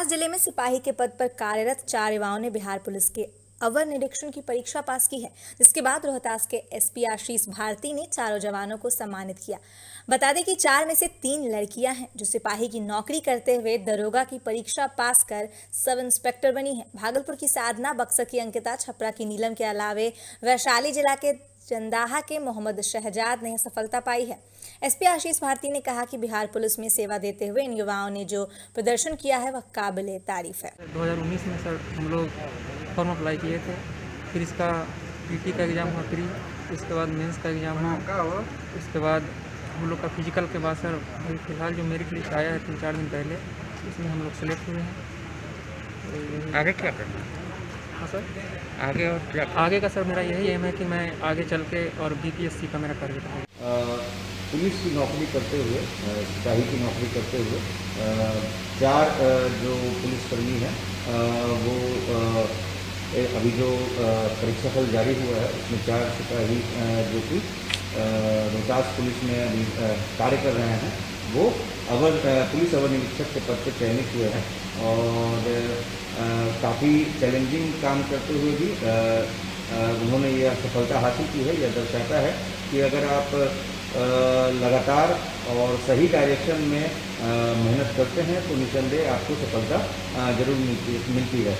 रोहतास जिले में सिपाही के पद पर कार्यरत 4 युवाओं ने बिहार पुलिस के अवर निरीक्षण की परीक्षा पास की है, जिसके बाद रोहतास के एसपी आशीष भारती ने चारों जवानों को सम्मानित किया। बता दें कि 4 में से 3 लड़कियां हैं जो सिपाही की नौकरी करते हुए दरोगा की परीक्षा पास कर सब इंस्पेक्टर बनी है। भागलपुर की साधना, बक्सर की अंकिता, छपरा की नीलम के अलावे वैशाली जिला के चंदाहा के मोहम्मद शहजाद ने सफलता पाई है। एसपी आशीष भारती ने कहा कि बिहार पुलिस में सेवा देते हुए इन युवाओं ने जो प्रदर्शन किया है वह काबिले तारीफ है। 2019 में सर हम लोग फॉर्म अप्लाई किए थे, फिर इसका पीटी का एग्ज़ाम हुआ प्री, उसके बाद मेंस का एग्ज़ाम हुआ, उसके बाद हम लोग का फिजिकल के बाद सर अभी फ़िलहाल जो मेरिट लिस्ट आया है 3-4 दिन पहले, उसमें हम लोग सेलेक्ट हुए हैं। आगे क्या करना है? हाँ सर, आगे और क्या? आगे का सर मेरा यही एम है कि मैं आगे चल के और बीपीएससी का मेरा टारगेट है। पुलिस की नौकरी करते हुए, सिपाही की नौकरी करते हुए 4 जो पुलिसकर्मी हैं वो अभी जो परीक्षा फल जारी हुआ है उसमें 4 सिपाही जो कि रोहतास पुलिस में अभी कार्य कर रहे हैं वो पुलिस अवर निरीक्षक के पद पर चयनित हुए हैं और काफ़ी चैलेंजिंग काम करते हुए भी उन्होंने यह सफलता हासिल की है। यह दर्शाता है कि अगर आप लगातार और सही डायरेक्शन में मेहनत करते हैं तो निसंदेह आपको सफलता जरूर मिलती है।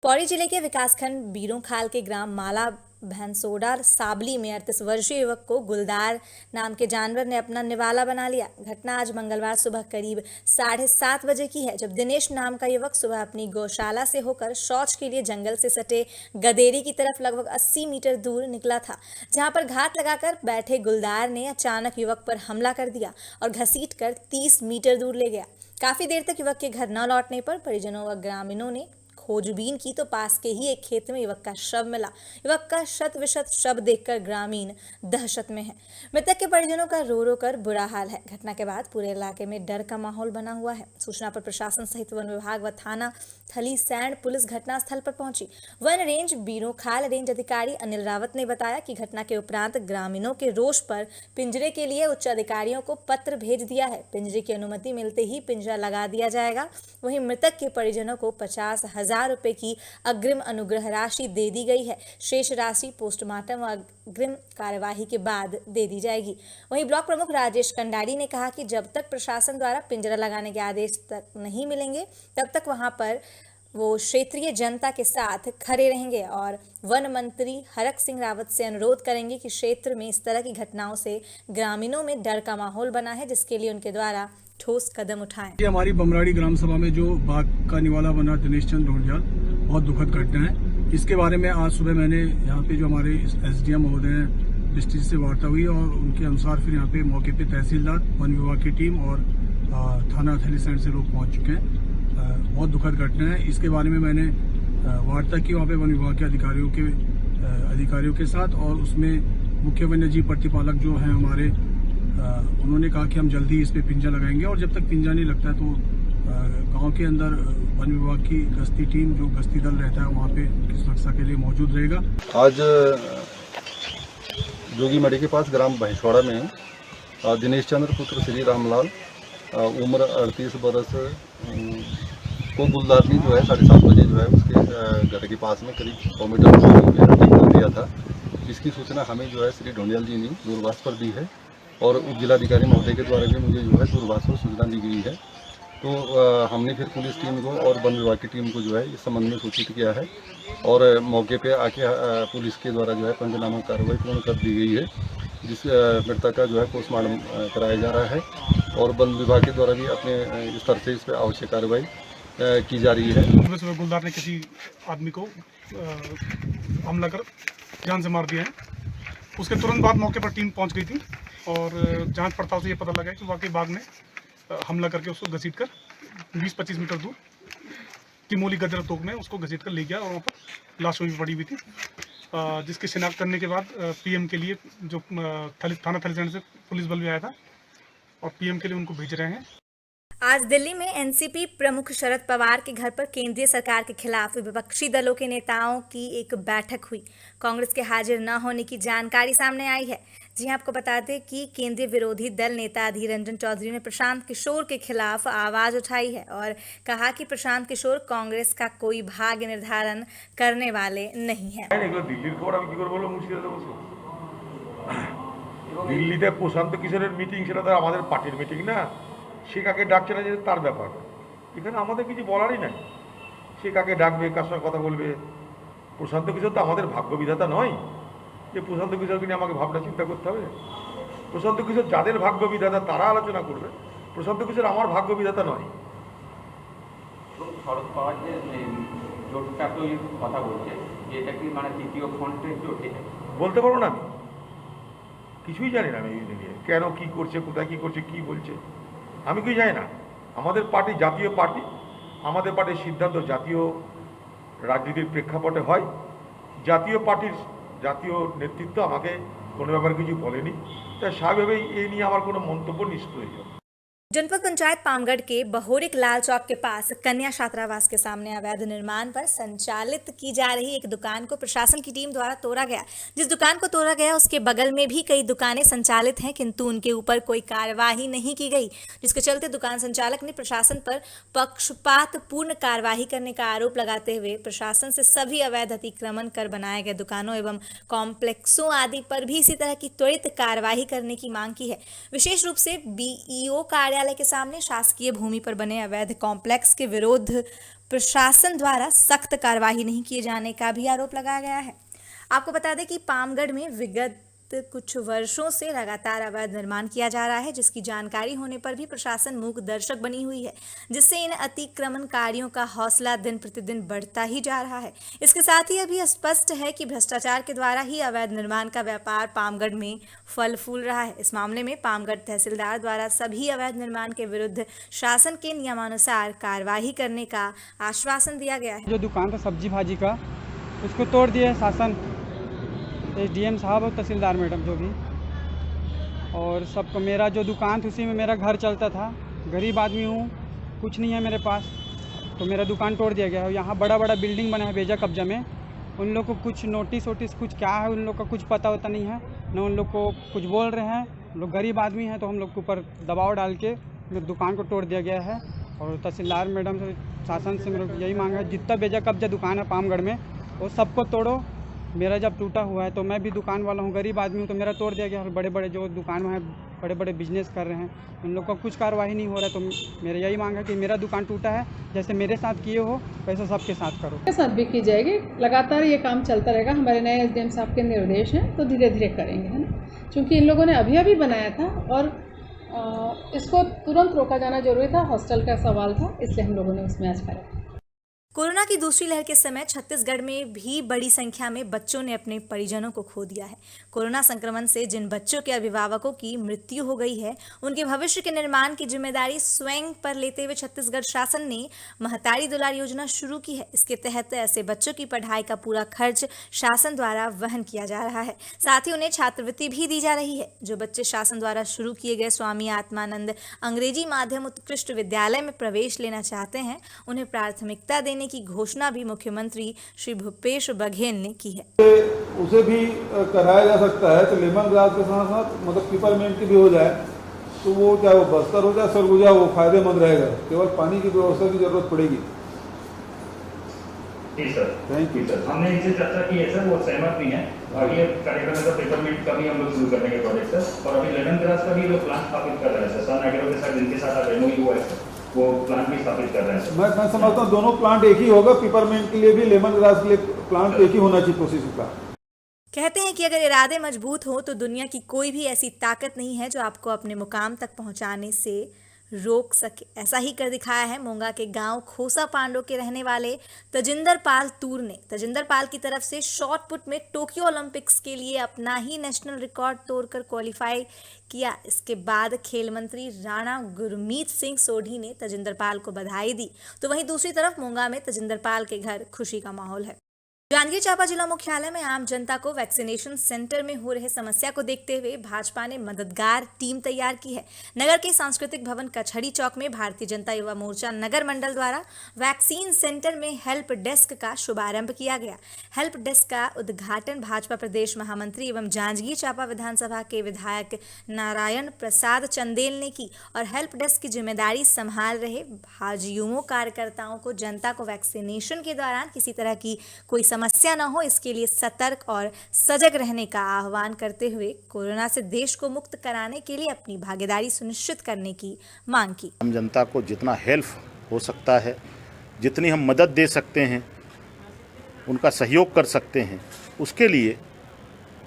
पौड़ी जिले के विकासखंड बीरोंखाल के ग्राम माला भैंसोडा साबली में 38 वर्षीय युवक को गुलदार नाम के जानवर ने अपना निवाला बना लिया। घटना आज मंगलवार सुबह करीब 7:30 बजे की है, जब दिनेश नाम का युवक सुबह अपनी गौशाला से होकर शौच के लिए जंगल से सटे गदेरी की तरफ लगभग 80 मीटर दूर निकला था, जहां पर घात लगाकर बैठे गुलदार ने अचानक युवक पर हमला कर दिया और घसीटकर 30 मीटर दूर ले गया। काफी देर तक युवक के घर न लौटने पर परिजनों व ग्रामीणों ने खोजबीन की तो पास के ही एक खेत में युवक का शव मिला। युवक का शत विशत शव देखकर ग्रामीण दहशत में है। मृतक के परिजनों का रो रो कर बुरा हाल है। घटना के बाद पूरे इलाके में डर का माहौल बना हुआ है। सूचना पर प्रशासन सहित वन विभाग व थाना थलीसैंण पुलिस घटनास्थल पर पहुंची। वन रेंज बीरोंखाल रेंज अधिकारी अनिल रावत ने बताया कि घटना के उपरांत ग्रामीणों के रोष पर पिंजरे के लिए उच्च अधिकारियों को पत्र भेज दिया है। पिंजरे की अनुमति मिलते ही पिंजरा लगा दिया जाएगा। वहीं मृतक के परिजनों को 50,000 रुपए की अग्रिम अनुग्रह राशि दे दी गई है। शेष राशि पोस्टमार्टम व अग्रिम कार्यवाही के बाद दे दी जाएगी। वहीं ब्लॉक प्रमुख राजेश कंडारी ने कहा कि जब तक प्रशासन द्वारा पिंजरा लगाने के आदेश तक नहीं मिलेंगे तब तक वहां पर वो क्षेत्रीय जनता के साथ खड़े रहेंगे और वन मंत्री हरक सिंह रावत से अनुरोध करेंगे कि क्षेत्र में इस तरह की घटनाओं से ग्रामीणों में डर का माहौल बना है, जिसके लिए उनके द्वारा ठोस कदम उठाएं। ये हमारी बमराड़ी ग्राम सभा में जो बाघ का निवाला बना दिनेश चंद ढोंडियाल, बहुत दुखद घटना है। इसके बारे में आज सुबह मैंने यहाँ पे जो हमारे एसडीएम महोदय हैं डिस्ट्रिक्ट से वार्ता हुई और उनके अनुसार फिर यहाँ पे मौके पे तहसीलदार, वन विभाग की टीम और थाना थलीसैंण से लोग पहुँच चुके हैं। बहुत दुखद घटना है। इसके बारे में मैंने वार्ता की वहाँ पे वन विभाग के अधिकारियों के साथ और उसमें मुख्य वन्य जीव प्रतिपालक जो हैं हमारे, उन्होंने कहा कि हम जल्दी इस पे पिंजरा लगाएंगे और जब तक पिंजरा नहीं लगता तो गांव के अंदर वन विभाग की गश्ती टीम, जो गश्ती दल रहता है, वहाँ पे उनकी सुरक्षा के लिए मौजूद रहेगा। आज जोगीमढ़ी के पास ग्राम भैंसवाड़ा में दिनेश चंद्र पुत्र श्री रामलाल उम्र 38 बरस को गुलदारनी जो है 7:30 बजे जो है उसके घर के पास में करीब 100 मीटर कर दिया था। इसकी सूचना हमें जो है श्री ढोंडियाल जी ने दूरभाष पर दी है और उप जिलाधिकारी महोदय के द्वारा भी मुझे जो है दूरभाष पर सूचना दी गई है। तो हमने फिर पुलिस टीम को और वन विभाग की टीम को जो है इस संबंध में सूचित किया है और मौके पे आके पुलिस के द्वारा जो है पंचनामा कार्रवाई पूर्ण कर दी गई है, जिस मृतक का जो है पोस्टमार्टम कराया जा रहा है और वन विभाग के द्वारा भी अपने स्तर से इस पर आवश्यक कार्रवाई की जा रही है। सुबह गुलदार ने किसी आदमी को हमला कर जान से मार दिया है। उसके तुरंत बाद मौके पर टीम पहुंच गई थी और जांच पड़ताल से ये पता लगा कि वाकई बाघ ने हमला करके उसको घसीटकर 20-25 मीटर दूर तिमोली गदर तोक में उसको घसीटकर ले गया और वहाँ पर लाश भी पड़ी हुई थी, जिसकी शिनाख्त करने के बाद पीएम के लिए जो थाना थलीसैंण से पुलिस बल भी आया था और पीएम के लिए उनको भेज रहे हैं। आज दिल्ली में एनसीपी प्रमुख शरद पवार के घर पर केंद्रीय सरकार के खिलाफ विपक्षी दलों के नेताओं की एक बैठक हुई। कांग्रेस के हाजिर न होने की जानकारी सामने आई है, जी हाँ, आपको बता दें कि केंद्रीय विरोधी दल नेता अधीर रंजन चौधरी ने प्रशांत किशोर के खिलाफ आवाज उठाई है और कहा कि प्रशांत किशोर कांग्रेस का कोई भाग्य निर्धारण करने वाले नहीं है। এগুলো দিল্লির খবর আমি কি করে বলবো মুর্শিদাবাদে বসে? দিল্লিতে প্রশান্ত কিশোরের মিটিং, সেটা তো আমাদের পার্টির মিটিং না। সে কাকে ডাকছে না যে তার ব্যাপার, এখানে আমাদের কিছু বলারই নাই। সে কাকে ডাকবে, কার সঙ্গে কথা বলবে, প্রশান্ত কিশোর তো আমাদের ভাগ্য বিধাতা নয় যে প্রশান্ত কিশোরকে নিয়ে আমাকে ভাবনা চিন্তা করতে হবে। প্রশান্ত কিশোর যাদের ভাগ্য বিধাতা তারা আলোচনা করবে, প্রশান্ত কিশোর আমার ভাগ্য বিধাতা নয়। শরদ পাওয়ার যে জোটটা তৈরির কথা বলছে, এটা কি মানে তৃতীয় ফ্রন্টের জোট? বলতে পারবো না, আমি কিছুই জানি না। আমি এই নিয়ে কেন কী করছে, কোথায় কী করছে, কী বলছে আমি কিছু জানি না। আমাদের পার্টি জাতীয় পার্টি, আমাদের পার্টির সিদ্ধান্ত জাতীয় রাজনীতির প্রেক্ষাপটে হয়। জাতীয় পার্টির জাতীয় নেতৃত্ব আমাকে কোনো ব্যাপারে কিছু বলেনি, তাই স্বাভাবিকভাবেই এই নিয়ে আমার কোনো মন্তব্য নিষ্প্রয়োজন। जनपद पंचायत पामगढ़ के बहोरिक लाल चौक के पास कन्या छात्रावास के सामने अवैध निर्माण पर संचालित की जा रही एक दुकान को प्रशासन की टीम द्वारा तोड़ा गया। जिस दुकान को तोड़ा गया उसके बगल में भी कई दुकानें संचालित हैं, किंतु उनके ऊपर कोई कार्यवाही नहीं की गई, जिसके चलते दुकान संचालक ने प्रशासन पर पक्षपातपूर्ण कार्यवाही करने का आरोप लगाते हुए प्रशासन से सभी अवैध अतिक्रमण कर बनाए गए दुकानों एवं कॉम्प्लेक्सों आदि पर भी इसी तरह की त्वरित कार्यवाही करने की मांग की है। विशेष रूप से बीईओ कार्यालय के सामने शासकीय भूमि पर बने अवैध कॉम्प्लेक्स के विरोध प्रशासन द्वारा सख्त कार्यवाही नहीं किए जाने का भी आरोप लगाया गया है। आपको बता दें कि पामगढ़ में विगत कुछ वर्षों से लगातार अवैध निर्माण किया जा रहा है, जिसकी जानकारी होने पर भी प्रशासन मूक दर्शक बनी हुई है, जिससे इन अतिक्रमणकारियों का हौसला दिन प्रतिदिन बढ़ता ही जा रहा है। इसके साथ ही अभी स्पष्ट है कि भ्रष्टाचार के द्वारा ही अवैध निर्माण का व्यापार पामगढ़ में फल फूल रहा है। इस मामले में पामगढ़ तहसीलदार द्वारा सभी अवैध निर्माण के विरुद्ध शासन के नियमानुसार कार्यवाही करने का आश्वासन दिया गया है। जो दुकान था सब्जी भाजी का, उसको तोड़ दिया शासन, एसडीएम साहब और तहसीलदार मैडम जो भी, और सबको। मेरा जो दुकान थी उसी में मेरा घर चलता था, गरीब आदमी हूँ, कुछ नहीं है मेरे पास, तो मेरा दुकान तोड़ दिया गया है। यहाँ बड़ा बड़ा बिल्डिंग बना है बेजा कब्जा में, उन लोग को कुछ नोटिस वोटिस कुछ क्या है उन लोग का कुछ पता होता नहीं है, न उन लोग को कुछ बोल रहे हैं। लोग गरीब आदमी हैं तो हम लोग के ऊपर दबाव डाल के मेरे दुकान को तोड़ दिया गया है। और तहसीलदार मैडम से, शासन से मेरा यही मांग है, जितना बेजा कब्जा दुकान है पामगढ़ में वो सबको तोड़ो। मेरा जब टूटा हुआ है तो मैं भी दुकान वाला हूँ, गरीब आदमी हूँ, तो मेरा तोड़ दिया गया। और बड़े बड़े जो दुकान में बड़े बड़े बिजनेस कर रहे हैं उन लोग का कुछ कार्रवाई नहीं हो रहा है। तो मेरा यही मांग है कि मेरा दुकान टूटा है, जैसे मेरे साथ किए हो वैसे सबके साथ करो। के साथ भी की जाएगी, लगातार ये काम चलता रहेगा। हमारे नए एसडीएम साहब के निर्देश हैं, तो धीरे धीरे करेंगे, है ना। क्योंकि इन लोगों ने अभी बनाया था और इसको तुरंत रोका जाना जरूरी था, हॉस्टल का सवाल था, इसलिए हम लोगों ने उसमें आज करा। कोरोना की दूसरी लहर के समय छत्तीसगढ़ में भी बड़ी संख्या में बच्चों ने अपने परिजनों को खो दिया है। कोरोना संक्रमण से जिन बच्चों के अभिभावकों की मृत्यु हो गई है, उनके भविष्य के निर्माण की जिम्मेदारी स्वयं पर लेते हुए छत्तीसगढ़ शासन ने महतारी दुलार योजना शुरू की है। इसके तहत ऐसे बच्चों की पढ़ाई का पूरा खर्च शासन द्वारा वहन किया जा रहा है। साथ ही उन्हें छात्रवृत्ति भी दी जा रही है। जो बच्चे शासन द्वारा शुरू किए गए स्वामी आत्मानंद अंग्रेजी माध्यम उत्कृष्ट विद्यालय में प्रवेश लेना चाहते हैं, उन्हें प्राथमिकता देने की घोषणा भी मुख्यमंत्री श्री भूपेश बघेल ने की है। उसे भी कराया जा सकता है, तो लेमन ग्रास के साथ साथ मतलब पिपरमेंट की भी हो जाए, तो वो चाहे वो बस्तर हो जाए सरगुजा, वो फायदेमंद रहेगा। केवल पानी की व्यवस्था की जरूरत पड़ेगी। जी सर, थैंक यू सर। हमने इनसे चर्चा की है सर, वो सहमत भी हैं। और ये कार्यक्रम का पेपरमेंट का भी हम लोग शुरू करने के प्रोजेक्ट सर, और अभी लेमन ग्रास का भी लोग प्लान स्थापित कर रहे हैं सर। सन एग्रो के साथ जिनके साथ एमओयू हुआ है सर, वो प्लांट भी स्थापित कर रहे हैं। मैं समझता हूँ दोनों प्लांट एक ही होगा, पिपरमेंट के लिए भी लेमन ग्रास के लिए प्लांट एक ही होना चाहिए प्रोसेस का। कहते हैं कि अगर इरादे मजबूत हो तो दुनिया की कोई भी ऐसी ताकत नहीं है जो आपको अपने मुकाम तक पहुंचाने से रोक सके। ऐसा ही कर दिखाया है मोंगा के गांव खोसा पांडो के रहने वाले तजिंदर पाल तूर ने। तजिंदर पाल की तरफ से शॉट पुट में टोक्यो ओलंपिक्स के लिए अपना ही नेशनल रिकॉर्ड तोड़कर क्वालिफाई किया। इसके बाद खेल मंत्री राणा गुरमीत सिंह सोढ़ी ने तजिंदर पाल को बधाई दी, तो वहीं दूसरी तरफ मोंगा में तजिंदर पाल के घर खुशी का माहौल है। जांजगीर चांपा जिला मुख्यालय में आम जनता को वैक्सीनेशन सेंटर में हो रहे समस्या को देखते हुए भाजपा ने मददगार टीम तैयार की है। नगर के सांस्कृतिक भवन कचहरी चौक में भारतीय जनता युवा मोर्चा नगर मंडल द्वारा वैक्सीन सेंटर में हेल्प डेस्क का शुभारंभ किया गया। हेल्प डेस्क का उद्घाटन भाजपा प्रदेश महामंत्री एवं जांजगीर चांपा विधानसभा के विधायक नारायण प्रसाद चंदेल ने की और हेल्प डेस्क की जिम्मेदारी संभाल रहे भाजयुमो कार्यकर्ताओं को जनता को वैक्सीनेशन के दौरान किसी तरह की कोई समस्या न हो, इसके लिए सतर्क और सजग रहने का आह्वान करते हुए कोरोना से देश को मुक्त कराने के लिए अपनी भागीदारी सुनिश्चित करने की मांग की। हम जनता को जितना हेल्प हो सकता है, जितनी हम मदद दे सकते हैं, उनका सहयोग कर सकते हैं, उसके लिए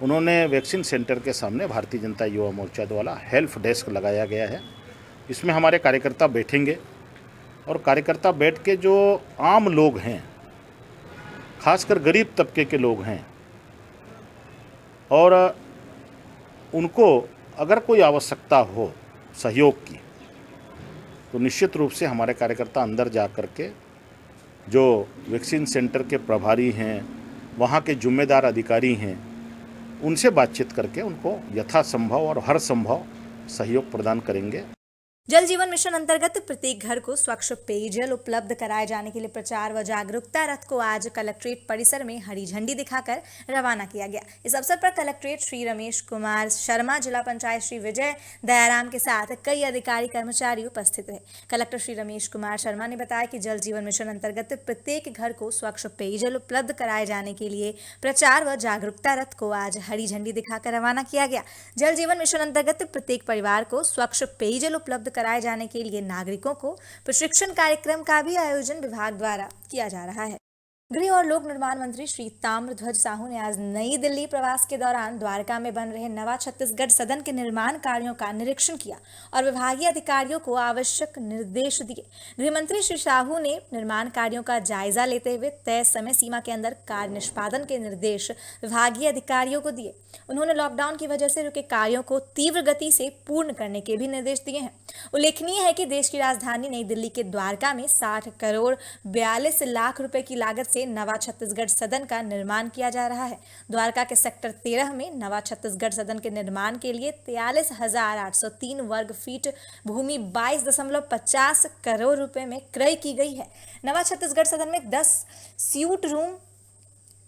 उन्होंने वैक्सीन सेंटर के सामने भारतीय जनता युवा मोर्चा द्वारा हेल्प डेस्क लगाया गया है। इसमें हमारे कार्यकर्ता बैठेंगे और कार्यकर्ता बैठ के जो आम लोग हैं, खासकर गरीब तबके के लोग हैं, और उनको अगर कोई आवश्यकता हो सहयोग की तो निश्चित रूप से हमारे कार्यकर्ता अंदर जा कर के जो वैक्सीन सेंटर के प्रभारी हैं, वहाँ के जिम्मेदार अधिकारी हैं, उनसे बातचीत करके उनको यथासंभव और हर संभव सहयोग प्रदान करेंगे। जल जीवन मिशन अंतर्गत प्रत्येक घर को स्वच्छ पेयजल उपलब्ध कराए जाने के लिए प्रचार व जागरूकता रथ को आज कलेक्ट्रेट परिसर में हरी झंडी दिखाकर रवाना किया गया। इस अवसर पर कलेक्ट्रेट श्री रमेश कुमार शर्मा, जिला पंचायत श्री विजय दयाराम के साथ कई अधिकारी कर्मचारी उपस्थित रहे। कलेक्टर श्री रमेश कुमार शर्मा ने बताया कि जल जीवन मिशन अंतर्गत प्रत्येक घर को स्वच्छ पेयजल उपलब्ध कराए जाने के लिए प्रचार व जागरूकता रथ को आज हरी झंडी दिखाकर रवाना किया गया। जल जीवन मिशन अंतर्गत प्रत्येक परिवार को स्वच्छ पेयजल उपलब्ध कराए जाने के लिए नागरिकों को प्रशिक्षण कार्यक्रम का भी आयोजन विभाग द्वारा किया जा रहा है। गृह और लोक निर्माण मंत्री श्री ताम्रध्वज साहू ने आज नई दिल्ली प्रवास के दौरान द्वारका में बन रहे नवा छत्तीसगढ़ सदन के निर्माण कार्यों का निरीक्षण किया और विभागीय अधिकारियों को आवश्यक निर्देश दिए। गृह मंत्री श्री साहू ने निर्माण कार्यों का जायजा लेते हुए तय समय सीमा के अंदर कार्य निष्पादन के निर्देश विभागीय अधिकारियों को दिए। उन्होंने लॉकडाउन की वजह से रुके कार्यों को तीव्र गति से पूर्ण करने के भी निर्देश दिए हैं। उल्लेखनीय है कि देश की राजधानी नई दिल्ली के द्वारका में 60 करोड़ 42 लाख रुपए की लागत से नवा छत्तीसगढ़ सदन का निर्माण किया जा रहा है। द्वारका के सेक्टर 13 में नवा छत्तीसगढ़ सदन के निर्माण के लिए 43,803 वर्ग फीट भूमि 22.50 करोड़ रुपए में क्रय की गई है। नवा छत्तीसगढ़ सदन में 10 स्यूट रूम,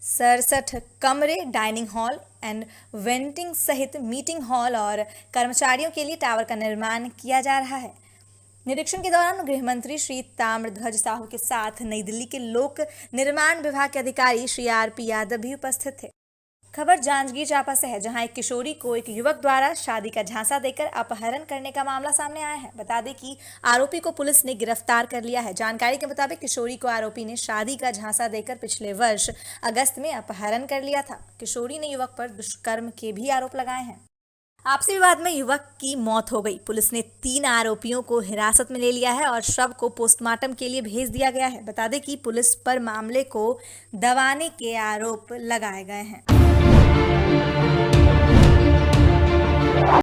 67 कमरे, डाइनिंग हॉल एंड वेंटिंग सहित मीटिंग हॉल और कर्मचारियों के लिए टावर का निर्माण किया जा रहा है। निरीक्षण के दौरान गृह मंत्री श्री ताम्रध्वज साहू के साथ नई दिल्ली के लोक निर्माण विभाग के अधिकारी श्री आर.पी. यादव भी उपस्थित थे। खबर जांजगीर चांपा से है, जहां एक किशोरी को एक युवक द्वारा शादी का झांसा देकर अपहरण करने का मामला सामने आया है। बता दें कि आरोपी को पुलिस ने गिरफ्तार कर लिया है। जानकारी के मुताबिक किशोरी को आरोपी ने शादी का झांसा देकर पिछले वर्ष अगस्त में अपहरण कर लिया था। किशोरी ने युवक पर दुष्कर्म के भी आरोप लगाए हैं। आपसी विवाद में युवक की मौत हो गई। पुलिस ने 3 आरोपियों को हिरासत में ले लिया है और शव को पोस्टमार्टम के लिए भेज दिया गया है। बता दें कि पुलिस पर मामले को दबाने के आरोप लगाए गए हैं।